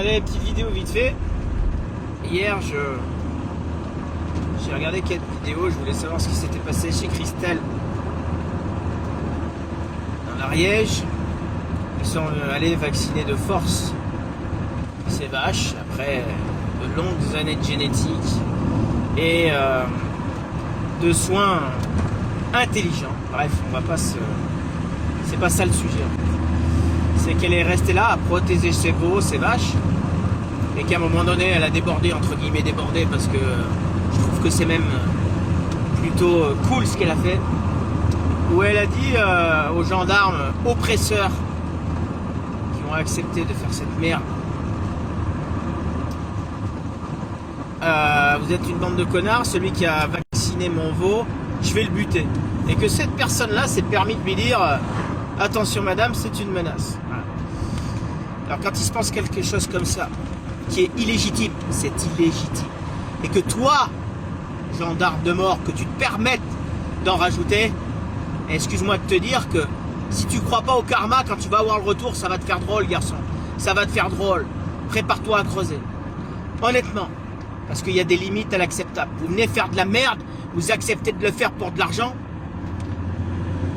Allez, petite vidéo vite fait. Hier, j'ai regardé quelques vidéos, je voulais savoir ce qui s'était passé chez Christelle dans l'Ariège. Ils sont allés vacciner de force ces vaches après de longues années de génétique et de soins intelligents. Bref, on va pas se... C'est pas ça le sujet. C'est qu'elle est restée là à protéger ses veaux, ses vaches, et qu'à un moment donné, elle a débordé, entre guillemets débordé, parce que je trouve que c'est même plutôt cool ce qu'elle a fait, où elle a dit aux gendarmes oppresseurs qui ont accepté de faire cette merde, vous êtes une bande de connards, celui qui a vacciné mon veau, je vais le buter. Et que cette personne-là s'est permis de lui dire attention madame, c'est une menace. Voilà. Alors quand il se passe quelque chose comme ça, qui est illégitime, c'est illégitime. Et que toi, gendarme de mort, que tu te permettes d'en rajouter, excuse-moi de te dire que si tu crois pas au karma, quand tu vas avoir le retour, ça va te faire drôle, garçon. Ça va te faire drôle. Prépare-toi à creuser. Honnêtement. Parce qu'il y a des limites à l'acceptable. Vous venez faire de la merde, vous acceptez de le faire pour de l'argent.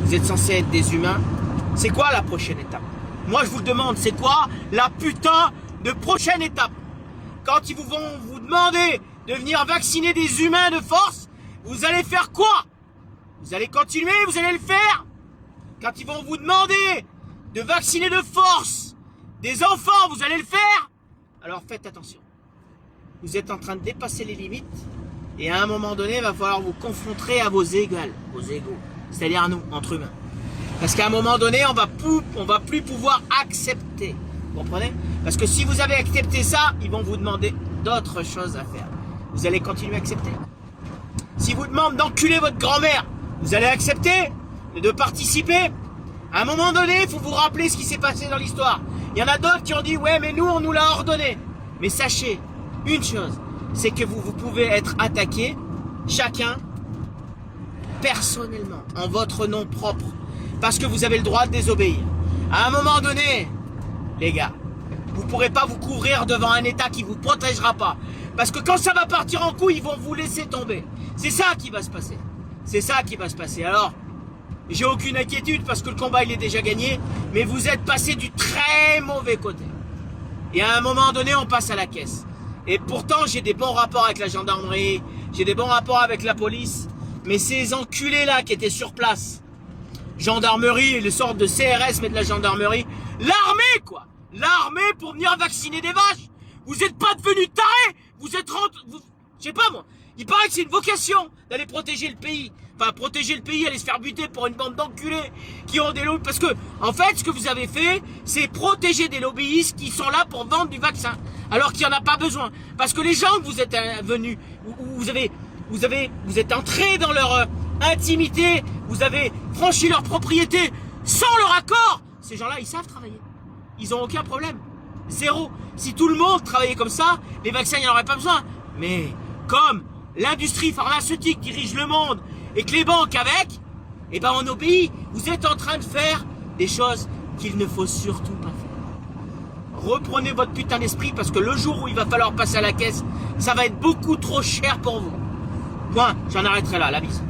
Vous êtes censé être des humains. C'est quoi la prochaine étape? Moi je vous le demande, c'est quoi la putain de prochaine étape? Quand ils vont vous demander de venir vacciner des humains de force, vous allez faire quoi? Vous allez continuer, vous allez le faire? Quand ils vont vous demander de vacciner de force des enfants, vous allez le faire? Alors faites attention. Vous êtes en train de dépasser les limites et à un moment donné, il va falloir vous confronter à vos égaux, c'est-à-dire nous, entre humains. Parce qu'à un moment donné, on va plus pouvoir accepter. Vous comprenez? Parce que si vous avez accepté ça, ils vont vous demander d'autres choses à faire. Vous allez continuer à accepter. Si vous demandent d'enculer votre grand-mère, vous allez accepter de participer. À un moment donné, il faut vous rappeler ce qui s'est passé dans l'histoire. Il y en a d'autres qui ont dit, ouais, mais nous, on nous l'a ordonné. Mais sachez une chose, c'est que vous pouvez être attaqué, chacun, personnellement, en votre nom propre. Parce que vous avez le droit de désobéir. À un moment donné, les gars, vous ne pourrez pas vous couvrir devant un État qui ne vous protégera pas. Parce que quand ça va partir en couille, ils vont vous laisser tomber. C'est ça qui va se passer. C'est ça qui va se passer. Alors, j'ai aucune inquiétude parce que le combat, il est déjà gagné. Mais vous êtes passé du très mauvais côté. Et à un moment donné, on passe à la caisse. Et pourtant, j'ai des bons rapports avec la gendarmerie. J'ai des bons rapports avec la police. Mais ces enculés-là qui étaient sur place, gendarmerie, les sortes de CRS, mais de la gendarmerie, l'armée quoi, l'armée pour venir vacciner des vaches. Vous n'êtes pas devenus tarés, vous êtes je sais pas moi, il paraît que c'est une vocation d'aller protéger le pays. Enfin, protéger le pays, aller se faire buter pour une bande d'enculés qui ont des lobbies. Parce que, en fait, ce que vous avez fait, c'est protéger des lobbyistes qui sont là pour vendre du vaccin. Alors qu'il n'y en a pas besoin. Parce que les gens que vous êtes venus, vous êtes entrés dans leur intimité, vous avez franchi leur propriété sans leur accord. Ces gens-là, ils savent travailler. Ils n'ont aucun problème. Zéro. Si tout le monde travaillait comme ça, les vaccins, il n'y en aurait pas besoin. Mais comme l'industrie pharmaceutique dirige le monde et que les banques avec, eh ben on obéit. Vous êtes en train de faire des choses qu'il ne faut surtout pas faire. Reprenez votre putain d'esprit parce que le jour où il va falloir passer à la caisse, ça va être beaucoup trop cher pour vous. Point. J'en arrêterai là. La bise.